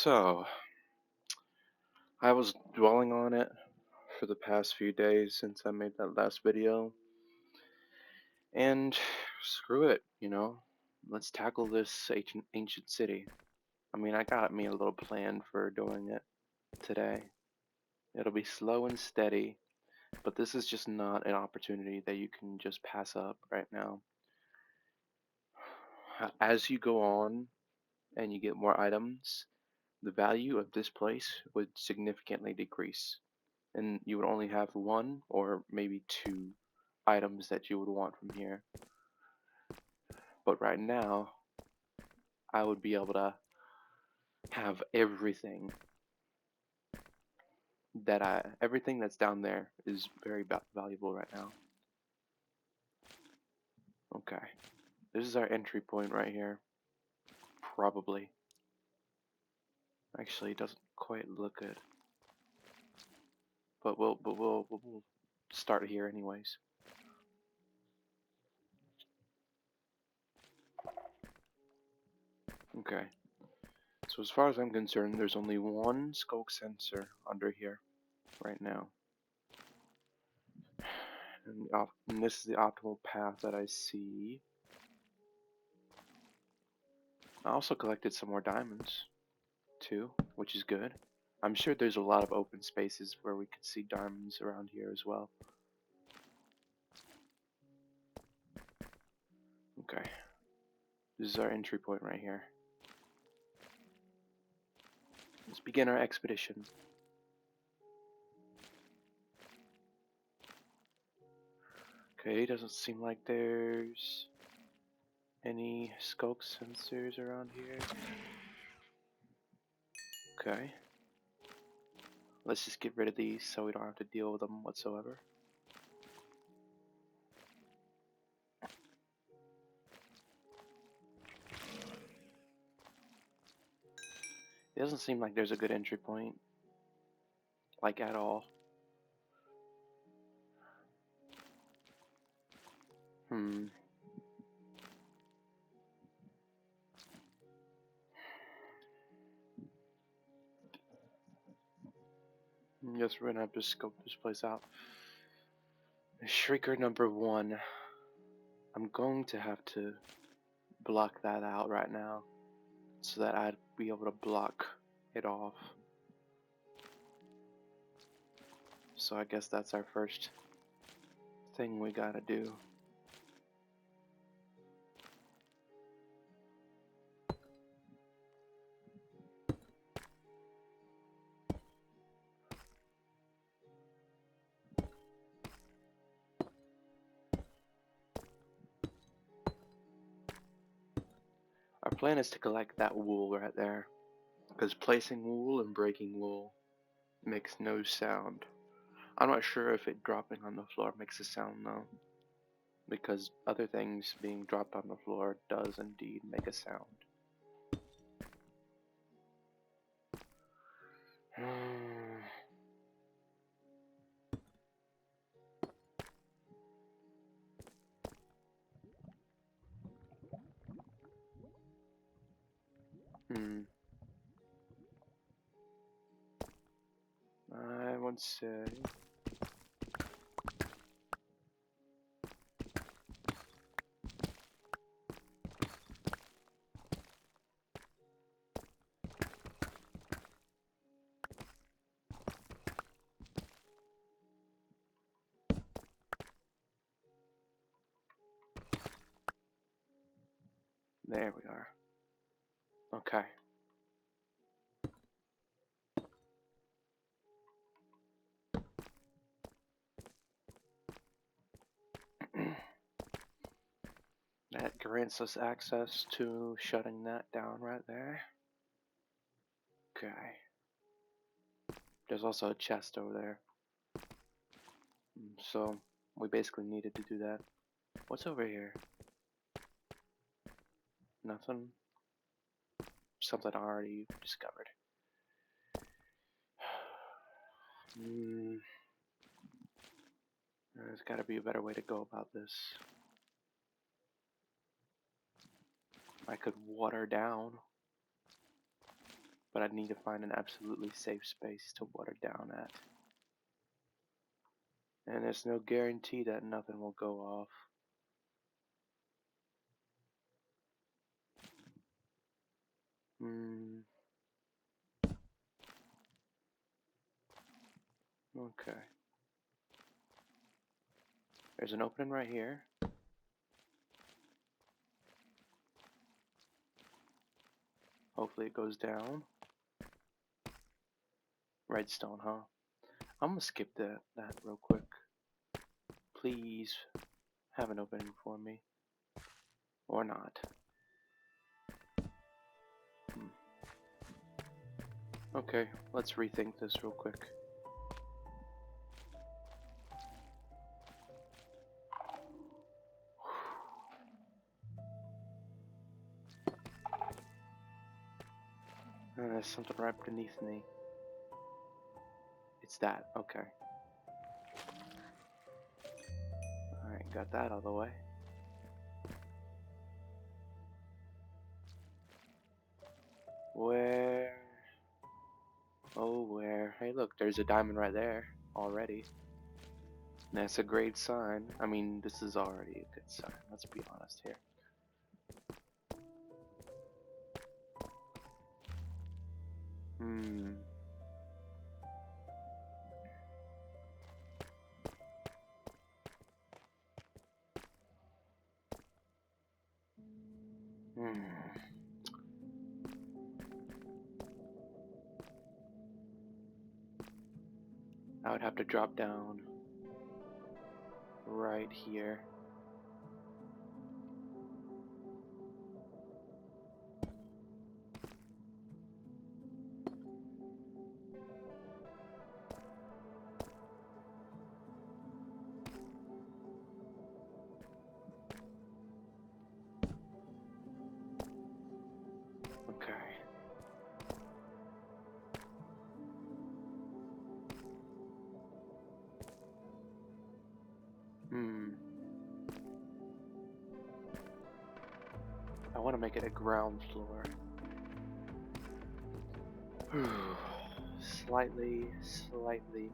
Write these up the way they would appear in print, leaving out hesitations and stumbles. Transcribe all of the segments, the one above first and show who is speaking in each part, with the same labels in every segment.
Speaker 1: So, I was dwelling on it for the past few days since I made that last video, and screw it. Let's tackle this ancient city. I mean, I got me a little plan for doing it today. It'll be slow and steady, but this is just not an opportunity that you can just pass up right now. As you go on and you get more items, the value of this place would significantly decrease, and you would only have one or maybe two items that you would want from here. But right now, I would be able to have everything that's down there is very valuable right now. Okay, this is our entry point right here. Probably. Actually, it doesn't quite look good. But we'll start here anyways. Okay. So as far as I'm concerned, there's only one skulk sensor under here right now. And this is the optimal path that I see. I also collected some more diamonds too, which is good. I'm sure there's a lot of open spaces where we could see diamonds around here as well. Okay. This is our entry point right here. Let's begin our expedition. Okay, doesn't seem like there's any skulk sensors around here. Okay. Let's just get rid of these so we don't have to deal with them whatsoever. It doesn't seem like there's a good entry point, like at all. Guess we're gonna have to scope this place out. Shrieker number 1. I'm going to have to block that out right now so that I'd be able to block it off. So I guess that's our first thing we gotta do. Our plan is to collect that wool right there, because placing wool and breaking wool makes no sound. I'm not sure if it dropping on the floor makes a sound though, because other things being dropped on the floor does indeed make a sound. I would say there we are. Okay. That grants us access to shutting that down right there. Okay. There's also a chest over there. So we basically needed to do that. What's over here? Nothing? Something I already discovered. There's gotta be a better way to go about this. I could water down. but I need to find an absolutely safe space to water down at. And there's no guarantee that nothing will go off. Okay. There's an opening right here. Hopefully it goes down. Redstone, huh? I'm gonna skip that real quick. Please have an opening for me. Or not. Okay, let's rethink this real quick. There's something right beneath me. It's that, okay. Alright, got that out of the way. Where? Oh, where? Hey, look, there's a diamond right there already. That's a great sign. I mean, this is already a good sign. Let's be honest here. I would have to drop down right here. Okay. I want to make it a ground floor. Slightly unnerving.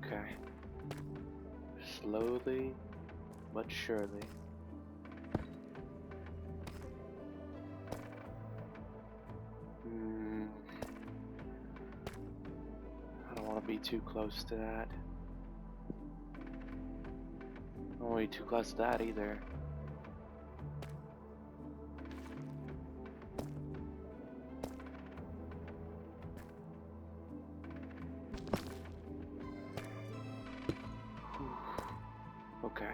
Speaker 1: Okay. Slowly but surely. I don't want to be too close to that. I don't want to be too close to that either. Okay.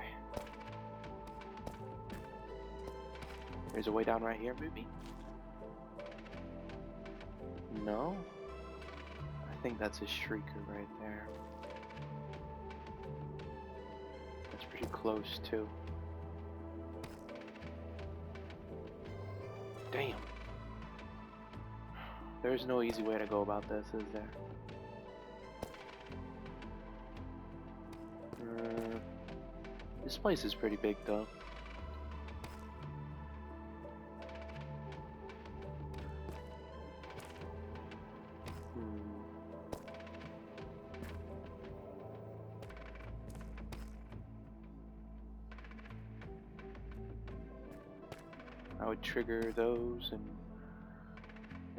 Speaker 1: There's a way down right here, maybe? No? I think that's a shrieker right there. That's pretty close, too. Damn. There's no easy way to go about this, is there? This place is pretty big, though. I would trigger those, and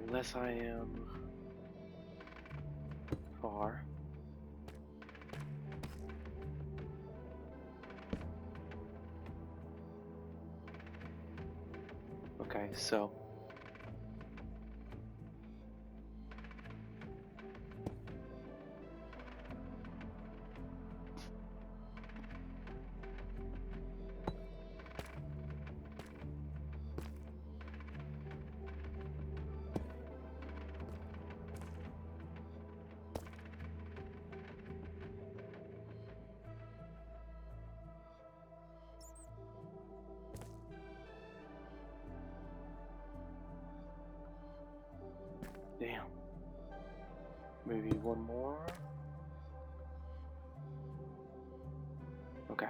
Speaker 1: unless I am far. Okay, so damn. Maybe one more. Okay.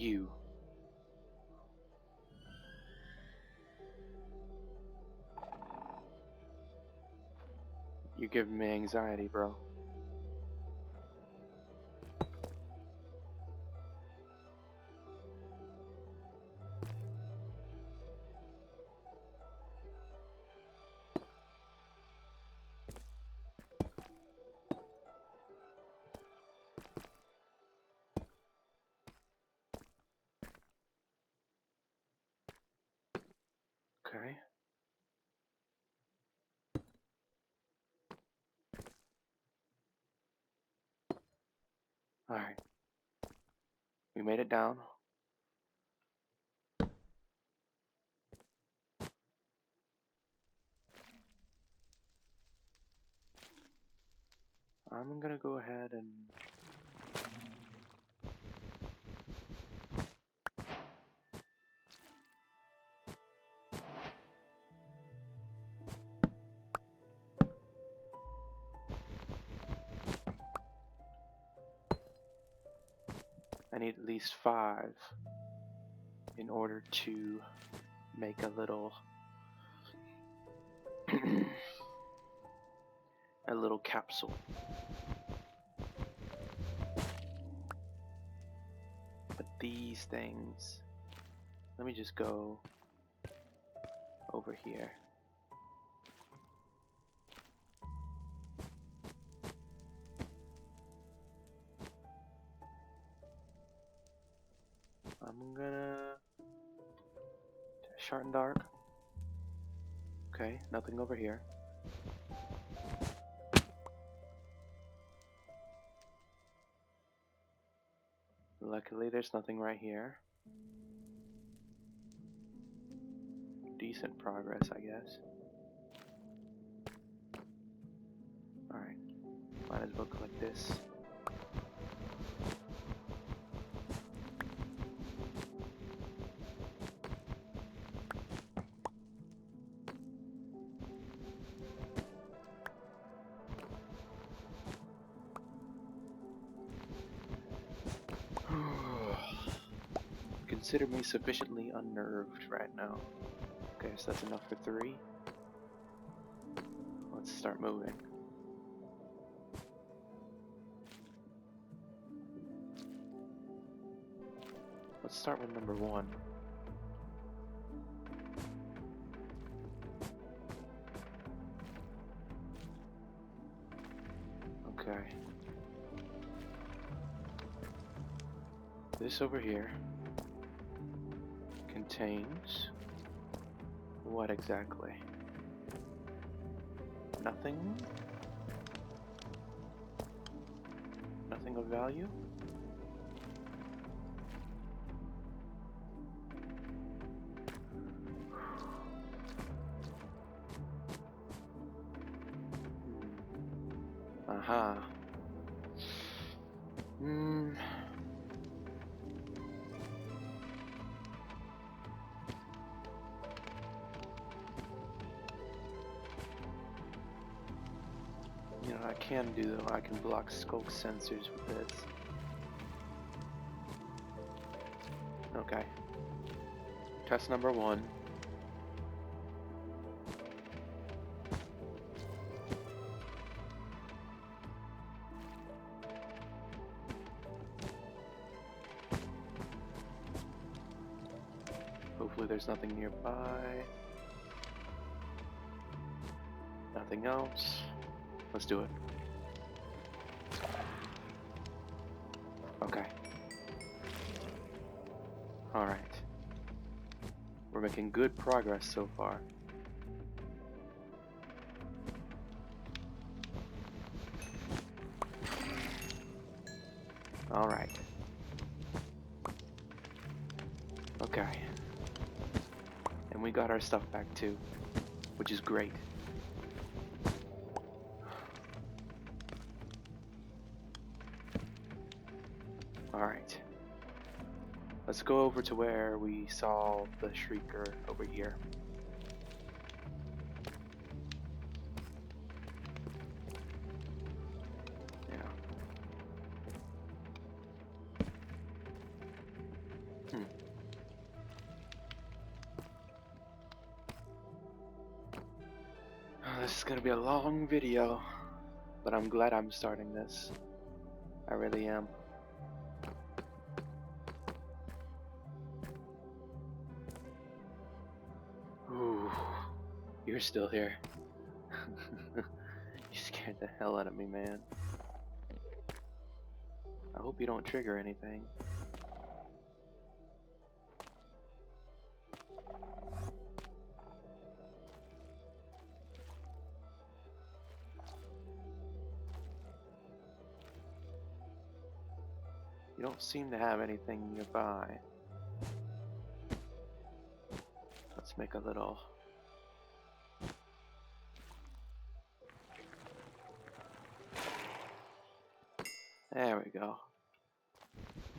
Speaker 1: you. You're giving me anxiety, bro. Okay. Alright. We made it down. I'm gonna go ahead and I need at least 5 in order to make a little a little capsule. But these things, let me just go over here. I'm gonna short and dark. Okay, nothing over here. Luckily, there's nothing right here. Decent progress, I guess. Alright, might as well collect this. Consider me sufficiently unnerved right now. Okay, so that's enough for 3. Let's start moving. Let's start with number 1. Okay. This over here contains what exactly? Nothing? Nothing of value? Aha. You know, I can do though. I can block skulk sensors with this. Okay. Test number 1. Hopefully there's nothing nearby. Nothing else. Let's do it. Okay. Alright. We're making good progress so far. Alright. Okay. And we got our stuff back too, which is great. Alright. Let's go over to where we saw the Shrieker over here. Yeah. is gonna be a long video, but I'm glad I'm starting this. I really am. Ooh, you're still here. You scared the hell out of me, man. I hope you don't trigger anything. You don't seem to have anything nearby. Let's make a little... There we go.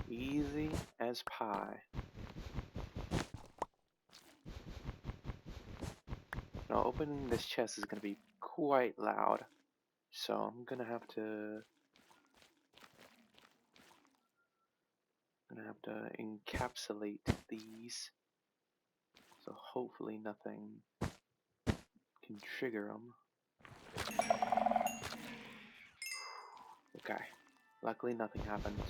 Speaker 1: Easy as pie. Now opening this chest is going to be quite loud, so I'm going to have to encapsulate these, so hopefully nothing can trigger them. Okay, luckily nothing happened.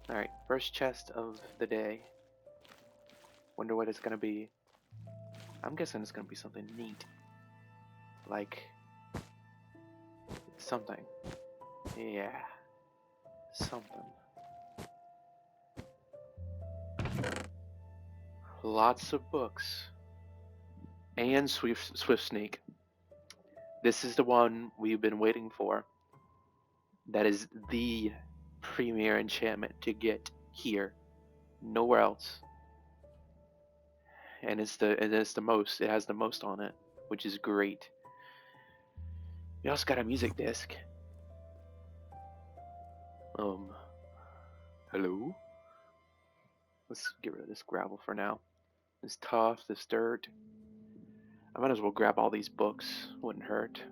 Speaker 1: Alright, first chest of the day. Wonder what it's gonna be. I'm guessing it's gonna be something neat. Like... something. Yeah. Something. Lots of books. And Swift Sneak. This is the one we've been waiting for. That is the premier enchantment to get here. Nowhere else. And it has the most on it, which is great. We also got a music disc. Hello? Let's get rid of this gravel for now. This tuff, this dirt. I might as well grab all these books. Wouldn't hurt.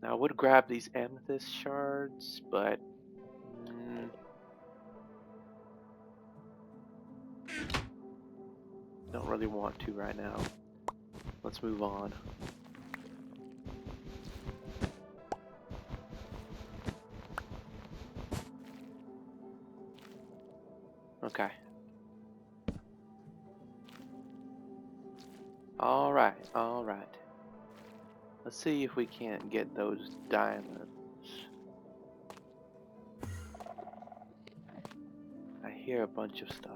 Speaker 1: Now I would grab these amethyst shards, but... don't really want to right now. Let's move on. Okay. Alright. Let's see if we can't get those diamonds. I hear a bunch of stuff.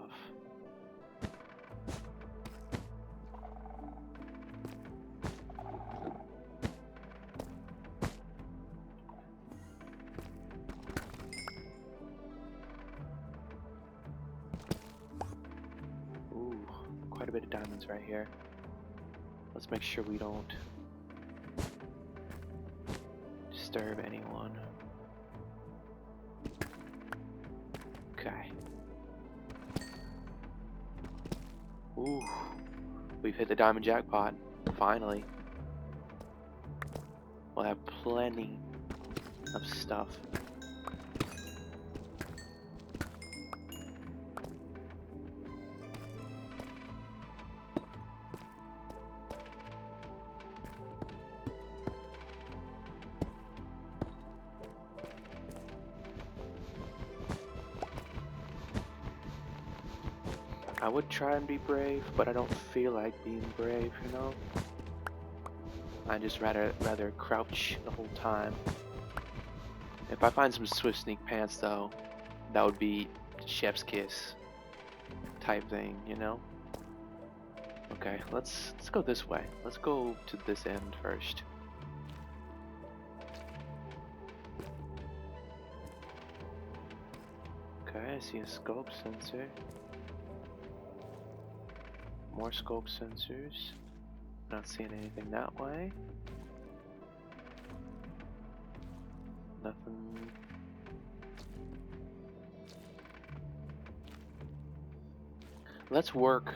Speaker 1: Ooh, quite a bit of diamonds right here. Let's make sure we don't disturb anyone. Okay. Ooh, we've hit the diamond jackpot. Finally. We'll have plenty of stuff. I would try and be brave, but I don't feel like being brave, you know? I just rather crouch the whole time. If I find some Swift Sneak pants though, that would be chef's kiss type thing, you know? Okay, let's go this way. Let's go to this end first. Okay, I see a scope sensor. More scope sensors. Not seeing anything that way. Nothing. Let's work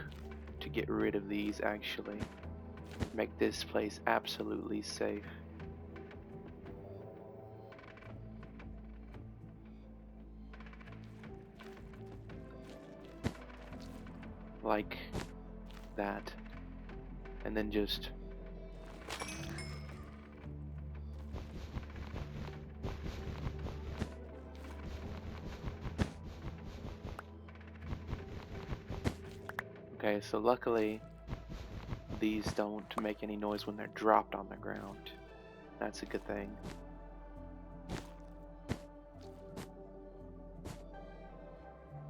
Speaker 1: to get rid of these actually. Make this place absolutely safe. like that, and then just okay, so luckily these don't make any noise when they're dropped on the ground. That's a good thing.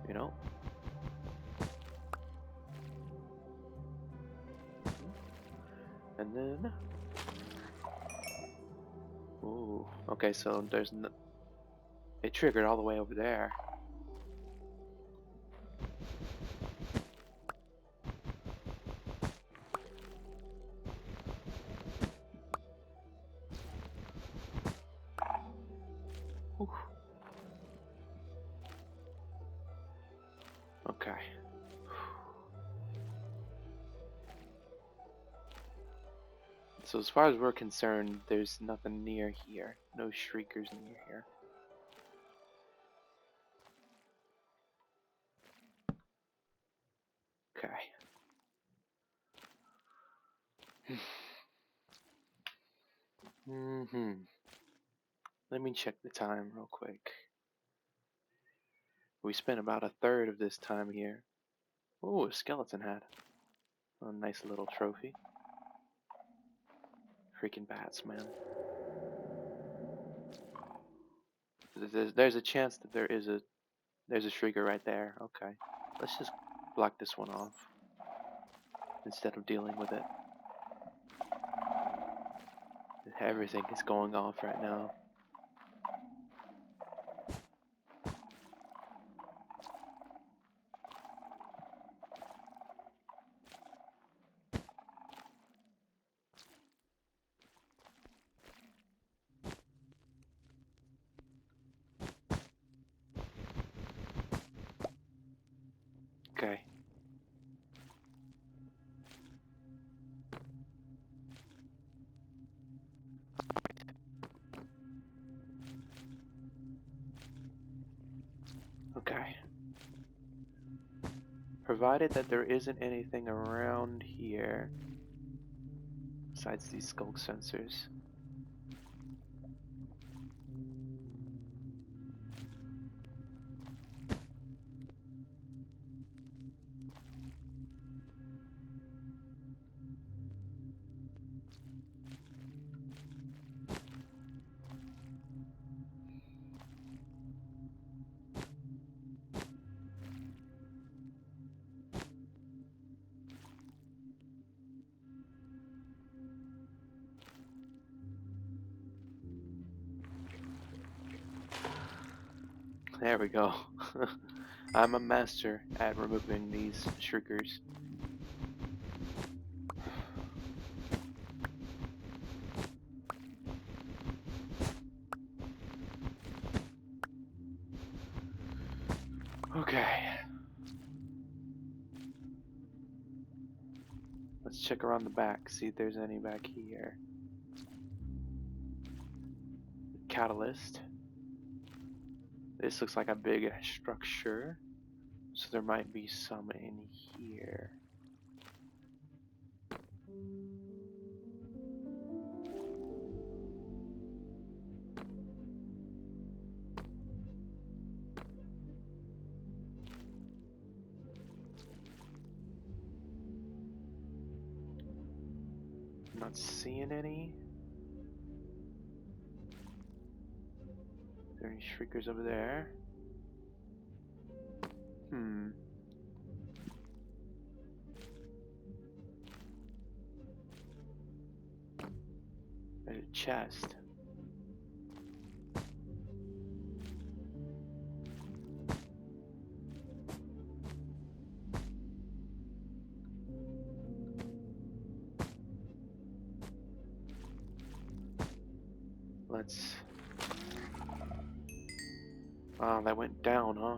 Speaker 1: You know? And then ooh, okay, so it triggered all the way over there. Whew. Okay. So as far as we're concerned, there's nothing near here. No shriekers near here. Okay. Let me check the time real quick. We spent about a third of this time here. Oh, a skeleton head. A nice little trophy. Freaking bats, man. There's a chance that there's a shrieker right there. Okay. Let's just block this one off instead of dealing with it. Everything is going off right now. Okay. Okay. Provided that there isn't anything around here besides these skulk sensors. There we go. I'm a master at removing these shriekers. Okay. Let's check around the back, see if there's any back here. Catalyst. This looks like a big structure, so there might be some in here. I'm not seeing any. Are there any shriekers over there? There's a chest. Let's... Oh, that went down, huh?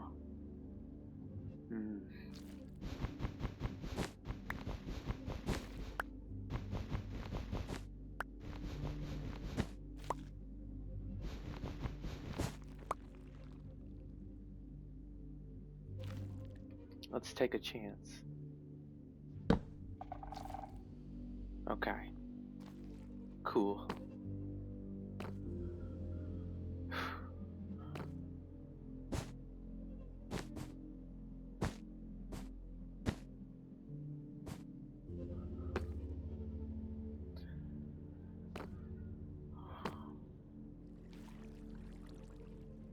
Speaker 1: Let's take a chance. Okay. Cool.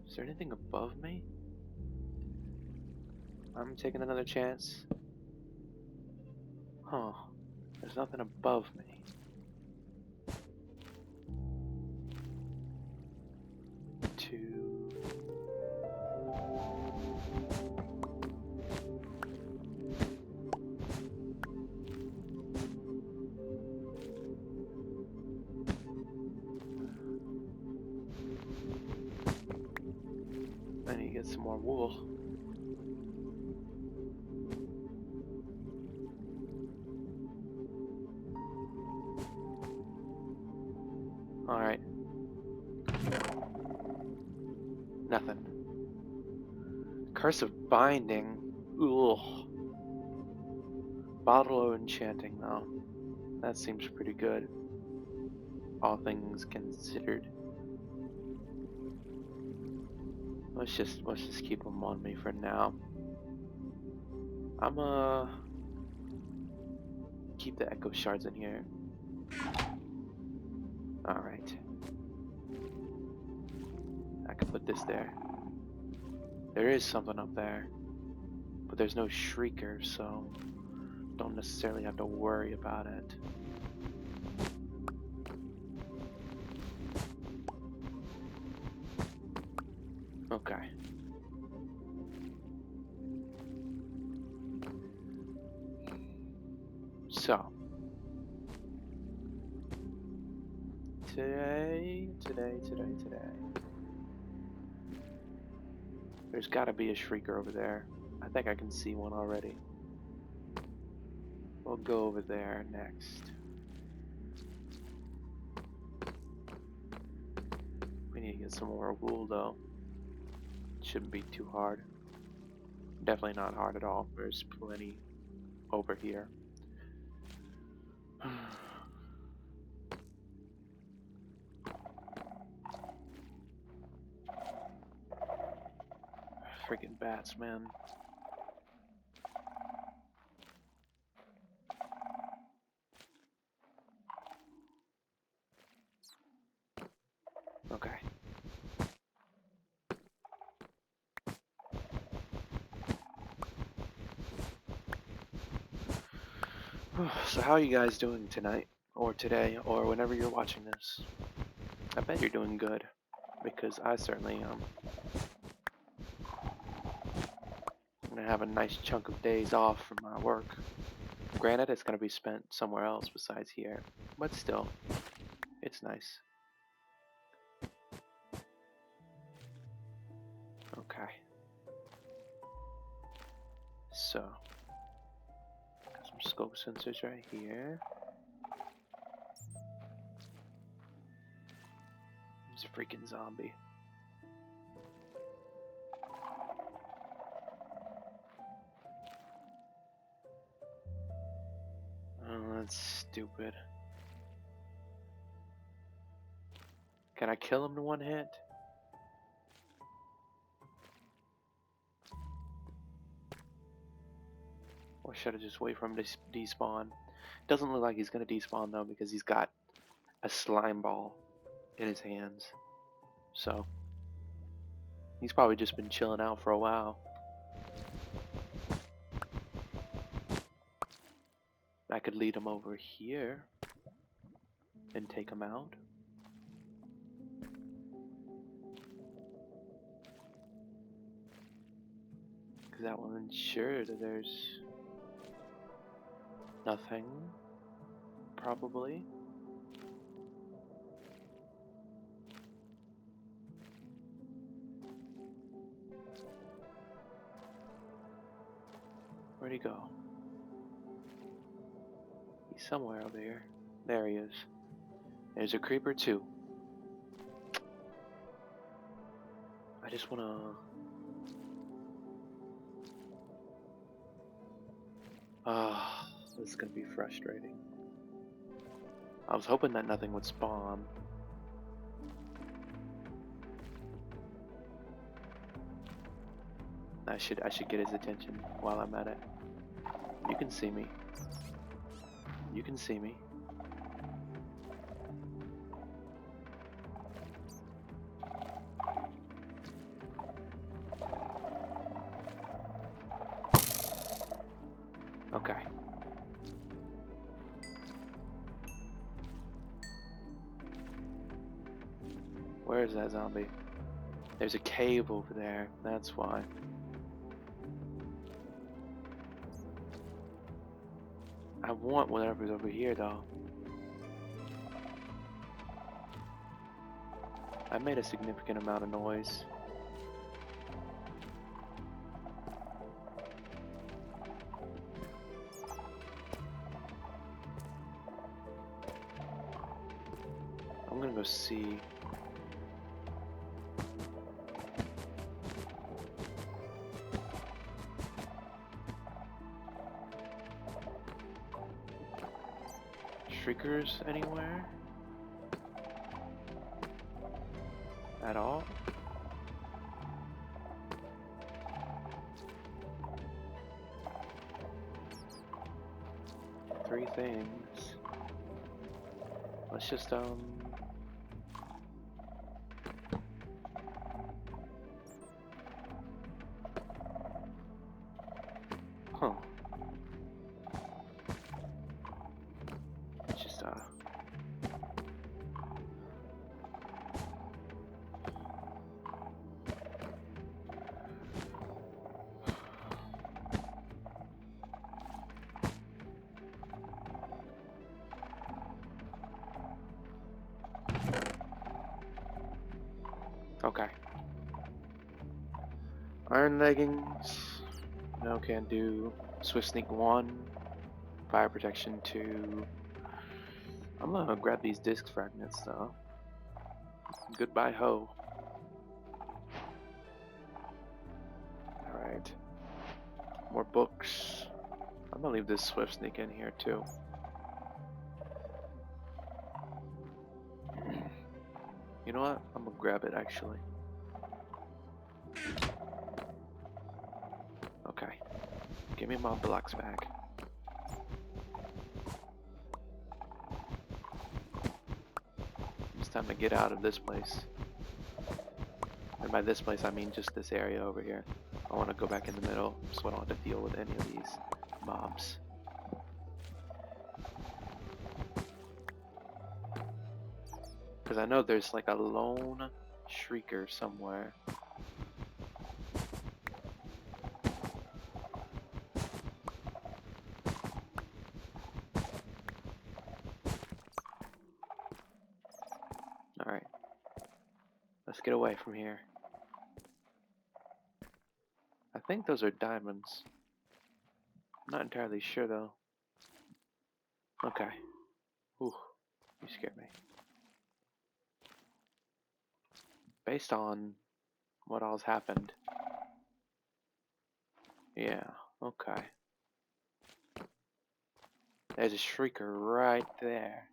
Speaker 1: Is there anything above me? I'm taking another chance. Huh. There's nothing above me. Two. I need to get some more wool. Alright. Nothing. Curse of Binding. Ugh. Bottle of Enchanting, though. That seems pretty good. All things considered. Let's just keep them on me for now. I'm keep the echo shards in here. Alright. I can put this there. There is something up there. But there's no shrieker, so don't necessarily have to worry about it. Okay. So today. There's gotta be a shrieker over there. I think I can see one already. We'll go over there next. We need to get some more wool though. Shouldn't be too hard. Definitely not hard at all. There's plenty over here. Freaking bats, man. Okay. So how are you guys doing tonight, or today, or whenever you're watching this? I bet you're doing good, because I certainly am. I'm gonna have a nice chunk of days off from my work. Granted, it's gonna be spent somewhere else besides here, but still, it's nice. Okay. So, got some scope sensors right here. It's a freaking zombie. Oh, that's stupid. Can I kill him in one hit? Or should I just wait for him to despawn? Doesn't look like he's gonna despawn though, because he's got a slime ball in his hands. So, he's probably just been chilling out for a while. I could lead him over here and take him out. Because that will ensure that there's nothing, probably. Where'd he go? He's somewhere over here. There he is. There's a creeper too. I just wanna... this is gonna be frustrating. I was hoping that nothing would spawn. I should get his attention while I'm at it. You can see me. You can see me. Okay. Where is that zombie? There's a cave over there. That's why. I want whatever's over here, though. I made a significant amount of noise. I'm gonna go see. Shriekers anywhere? At all? Three things. Let's just huh. Let's just okay. Iron leggings. No can do. Swift sneak 1. Fire protection 2. I'm gonna grab these disc fragments though. Goodbye ho. Alright. More books. I'm gonna leave this swift sneak in here too. You know what? I'm gonna grab it actually. Okay. Give me my blocks back. It's time to get out of this place. And by this place I mean just this area over here. I want to go back in the middle so I don't have to deal with any of these mobs. Because I know there's like a lone shrieker somewhere. Alright. Let's get away from here. I think those are diamonds. I'm not entirely sure though. Okay. Ooh, you scared me. Based on what all's happened. Yeah, okay. There's a shrieker right there.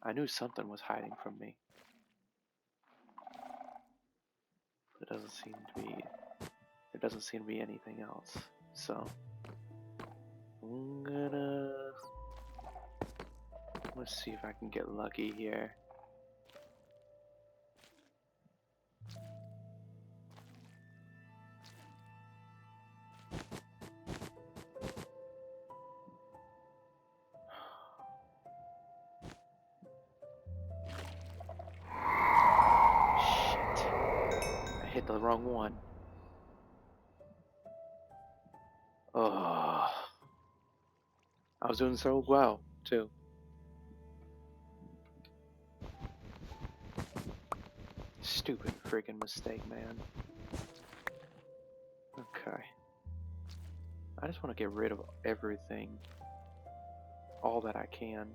Speaker 1: I knew something was hiding from me. But there doesn't seem to be anything else. So let's see if I can get lucky here. Shit. I hit the wrong one. Oh. I was doing so well, too. Stupid freaking mistake, man. Okay. I just want to get rid of everything. All that I can.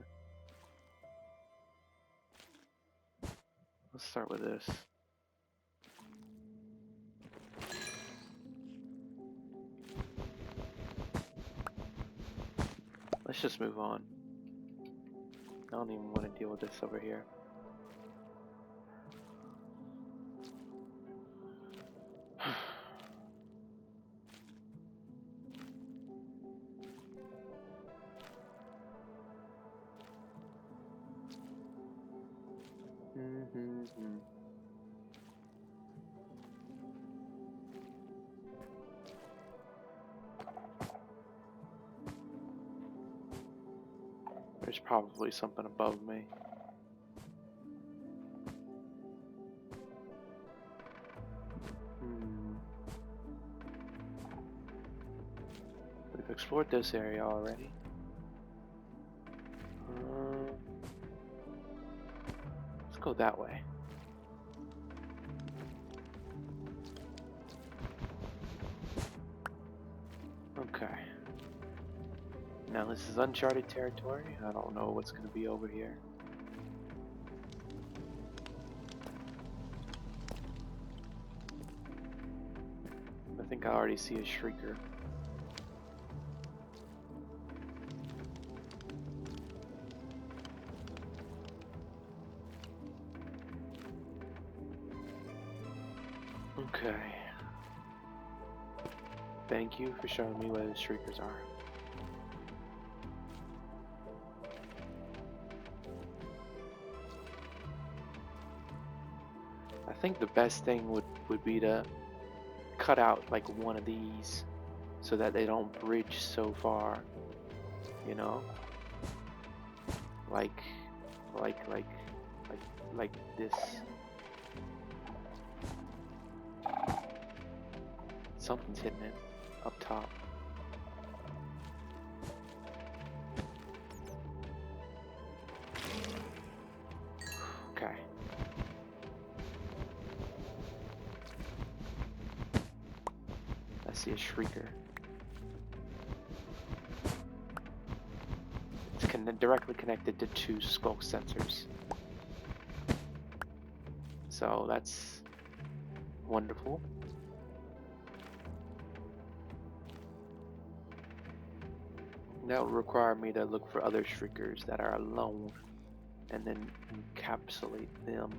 Speaker 1: Let's start with this. Let's just move on. No, don't even want to deal with this over here. There's probably something above me. We've explored this area already. Let's go that way. Okay. Now this is uncharted territory. I don't know what's going to be over here. I think I already see a shrieker. Okay. Thank you for showing me where the shriekers are. I think the best thing would be to cut out like one of these so that they don't bridge so far, you know? Like this. Something's hitting it up top. Okay. I see a shrieker. It's directly connected to 2 skulk sensors. So that's wonderful. That would require me to look for other shriekers that are alone and then encapsulate them.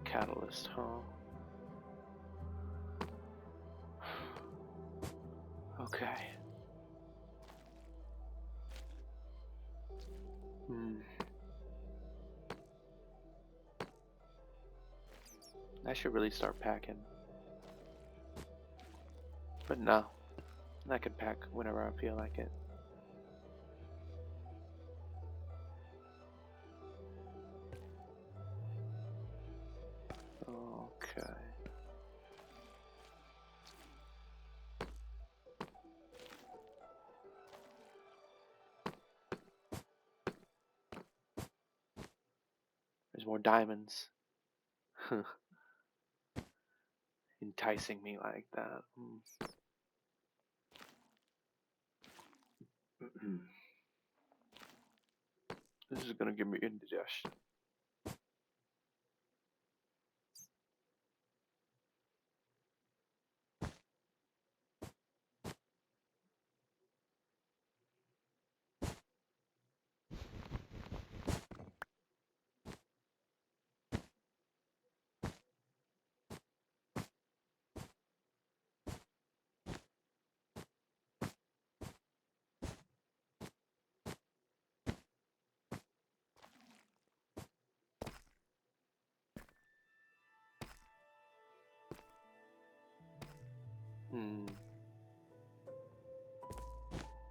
Speaker 1: Catalyst, huh? Okay. I should really start packing. But no. I can pack whenever I feel like it. Okay. There's more diamonds. Enticing me like that. This is gonna give me indigestion.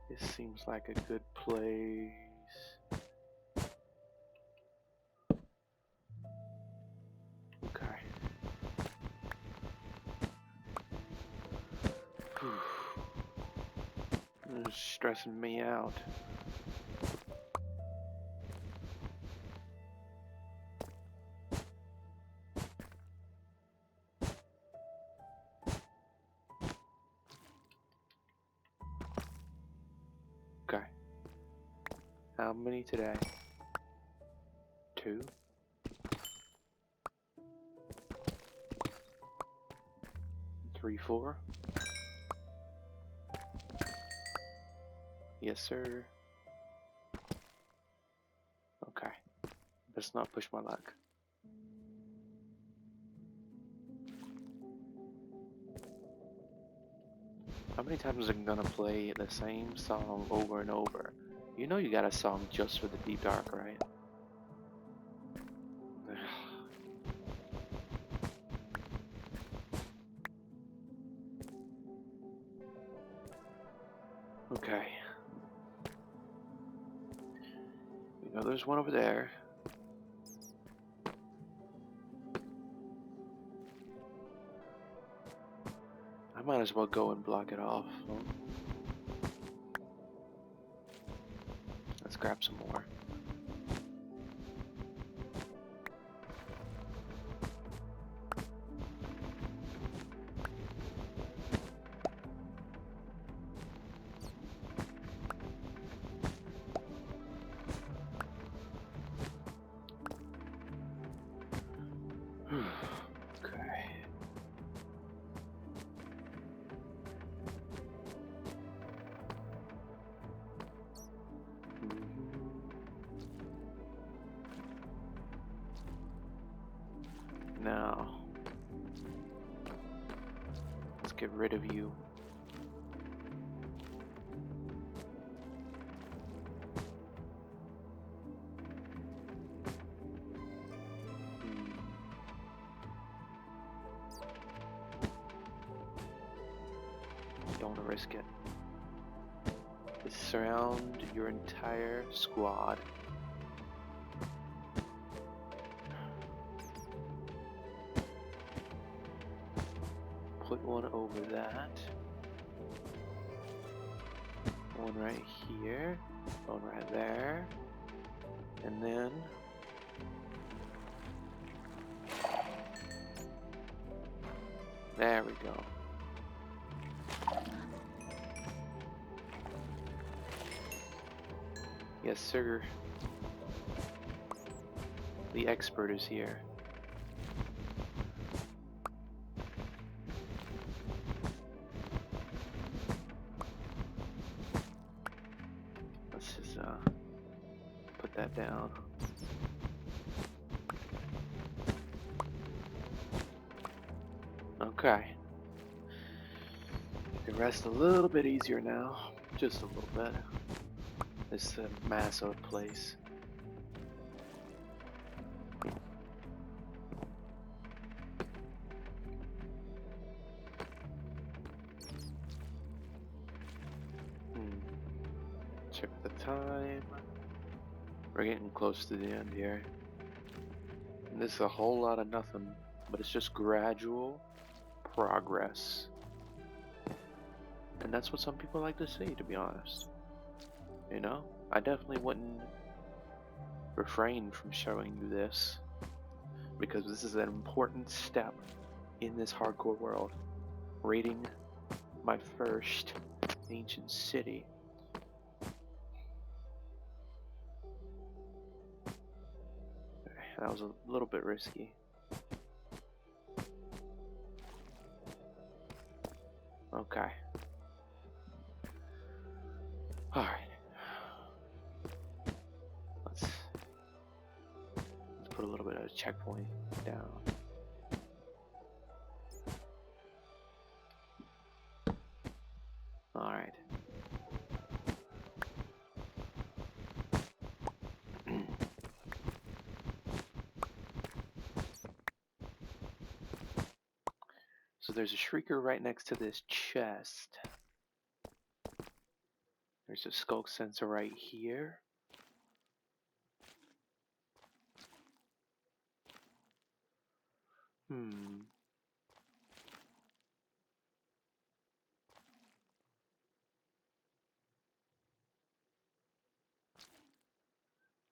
Speaker 1: This seems like a good place. Okay. It's stressing me out. Okay. How many today? 2? 3, 4? Yes, sir. Okay. Let's not push my luck. How many times am I gonna play the same song over and over? You know you got a song just for the Deep Dark, right? Okay. You know there's one over there. I might as well go and block it off. Let's grab some more. Okay. Now, let's get rid of you. Don't want to risk it. Surround your entire squad. Put one over that. One right here. One right there. And then there we go. Yes, sir. The expert is here. Let's just put that down. Okay. You can rest a little bit easier now. Just a little bit. It's a massive place. Check the time. We're getting close to the end here. And this is a whole lot of nothing, but it's just gradual progress. And that's what some people like to see, to be honest. You know, I definitely wouldn't refrain from showing you this, because this is an important step in this hardcore world. Raiding my first ancient city. That was a little bit risky. Okay. Alright. Let's put a little bit of a checkpoint down. Alright. So there's a shrieker right next to this chest. There's a skulk sensor right here.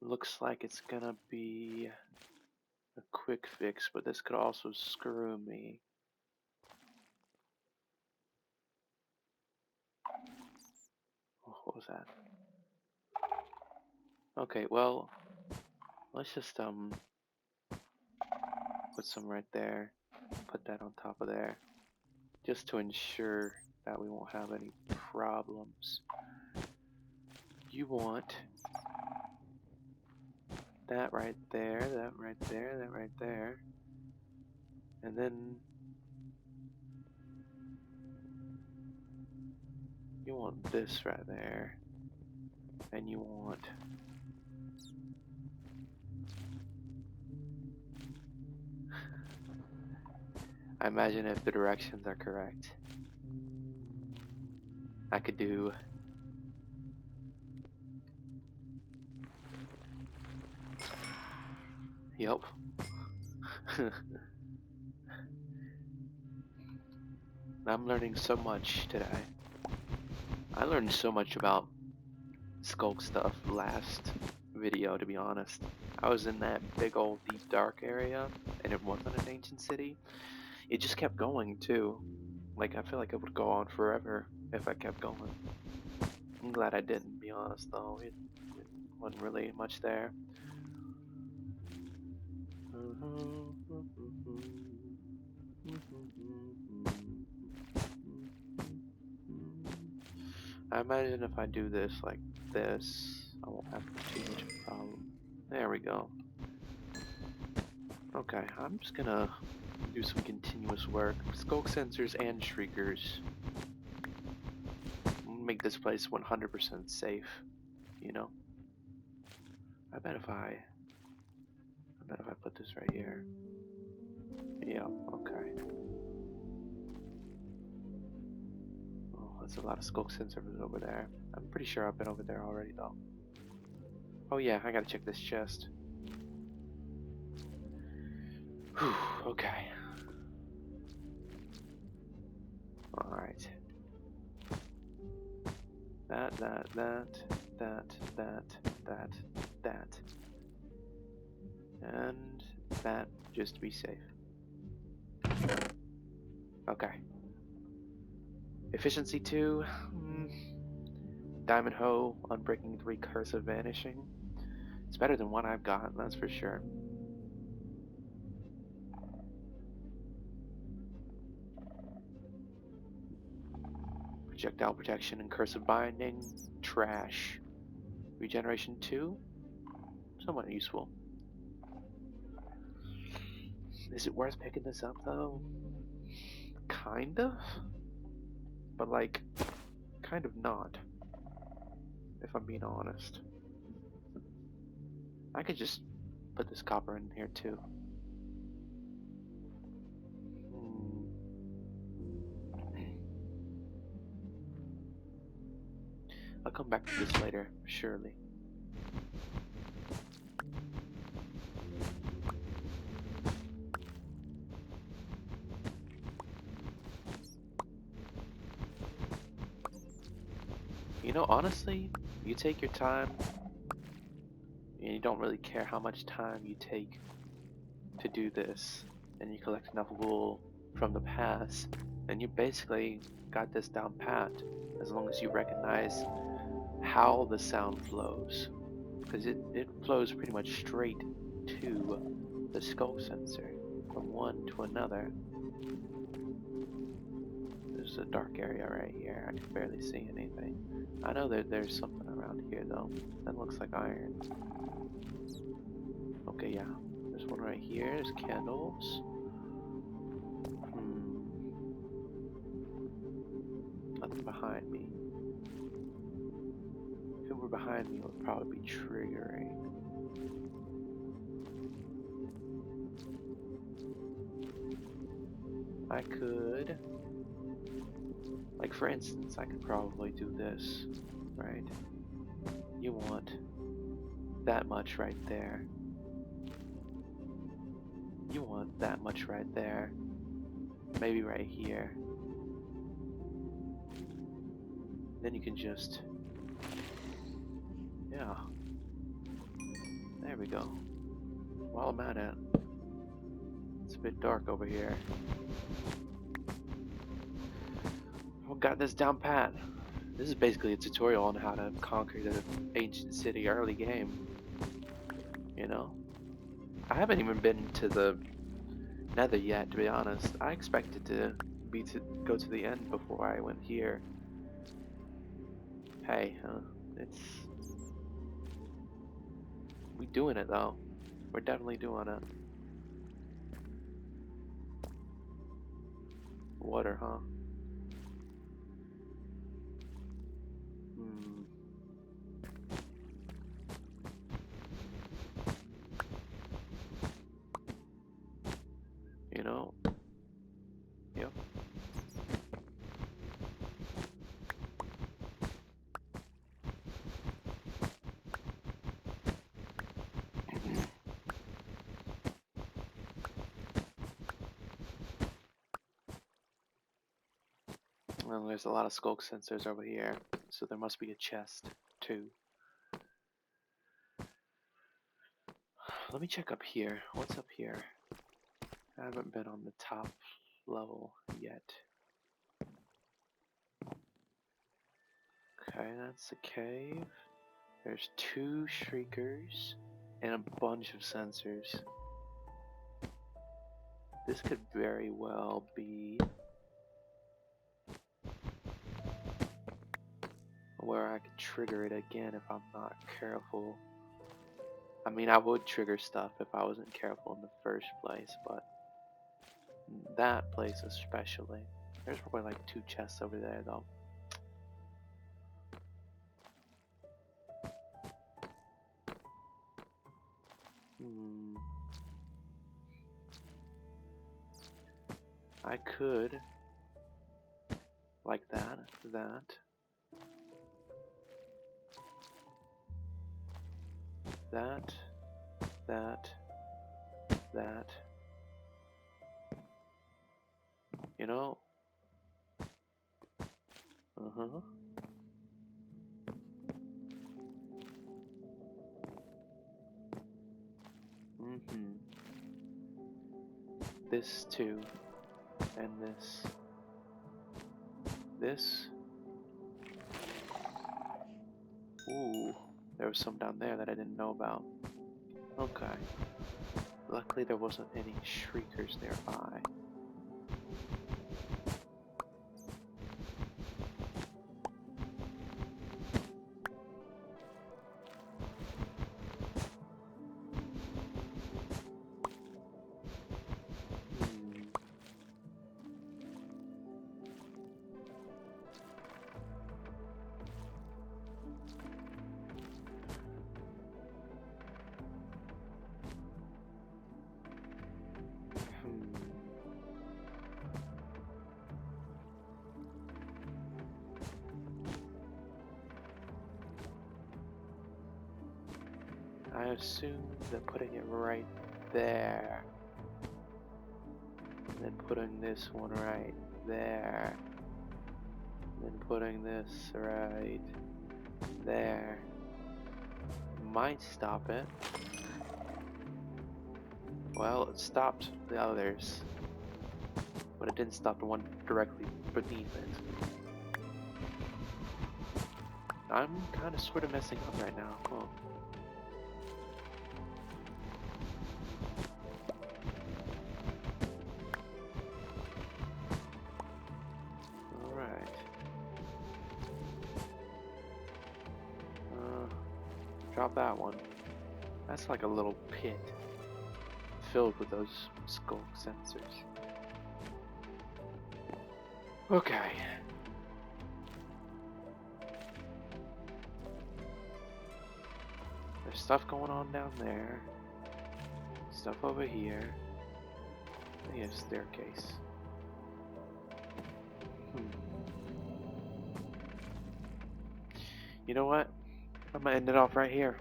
Speaker 1: Looks like it's gonna be a quick fix, but this could also screw me. Oh, what was that? Okay, well, let's just put some right there. Put that on top of there, just to ensure that we won't have any problems. You want that right there, that right there, that right there, and then you want this right there, and you want I imagine if the directions are correct, I could do Yep. I'm learning so much today. I learned so much about Skulk stuff last video, to be honest. I was in that big old deep dark area, and it wasn't an ancient city. It just kept going too. Like, I feel like it would go on forever if I kept going. I'm glad I didn't, to be honest, though. It wasn't really much there. I imagine if I do this like this, I won't have too much of a problem. There we go. Okay, I'm just gonna do some continuous work. Skulk sensors and shriekers. Make this place 100% safe, you know? I bet if I put this right here. Yeah, okay. Oh, that's a lot of skulk sensors over there. I'm pretty sure I've been over there already though. Oh yeah, I gotta check this chest. Whew, okay. Alright. That. And that, just to be safe. Okay. Efficiency 2. Diamond Hoe, Unbreaking 3, Curse of Vanishing. It's better than what I've got, that's for sure. Projectile Protection and Curse of Binding. Trash. Regeneration 2. Somewhat useful. Is it worth picking this up though? Kind of? But like, kind of not. If I'm being honest. I could just put this copper in here too. I'll come back to this later, surely. You know, honestly, you take your time, and you don't really care how much time you take to do this, and you collect enough wool from the pass, and you basically got this down pat, as long as you recognize how the sound flows. Because it flows pretty much straight to the skulk sensor, from one to another. There's a dark area right here, I can barely see anything. I know that there's something around here though, that looks like iron. Okay, yeah, there's one right here, there's candles. Nothing behind me. If it were behind me, it would probably be triggering. I could, like for instance, I could probably do this, right? You want that much right there. You want that much right there. Maybe right here. Then you can just, yeah. There we go. While I'm at it, it's a bit dark over here. I've got this down pat. This is basically a tutorial on how to conquer the ancient city early game. You know? I haven't even been to the Nether yet, to be honest. I expected to go to the end before I went here. Hey, we doing it though. We're definitely doing it. Water, huh? Hmm. You know? Yep. Well, there's a lot of skulk sensors over here, so there must be a chest too. Let me check up here. What's up here? I haven't been on the top level yet. Okay, that's a cave. There's 2 shriekers and a bunch of sensors. This could very well be where I could trigger it again if I'm not careful. I mean, I would trigger stuff if I wasn't careful in the first place, but that place especially. There's probably like 2 chests over there though. I could, like that, that, you know? Uh-huh. This too, and this. This. Ooh, there was some down there that I didn't know about. Okay. Luckily there wasn't any shriekers nearby. I assume that putting it right there, and then putting this one right there, and then putting this right there might stop it. Well, it stopped the others, but it didn't stop the one directly beneath it. I'm kind of sort of messing up right now. Huh. Alright. Drop that one. That's like a little pit filled with those skulk sensors. Okay. There's stuff going on down there. Stuff over here. I need a staircase. You know what? I'm gonna end it off right here.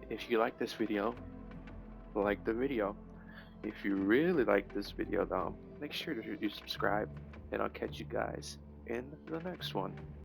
Speaker 1: If you like this video, like the video. If you really like this video though, make sure to subscribe, and I'll catch you guys in the next one.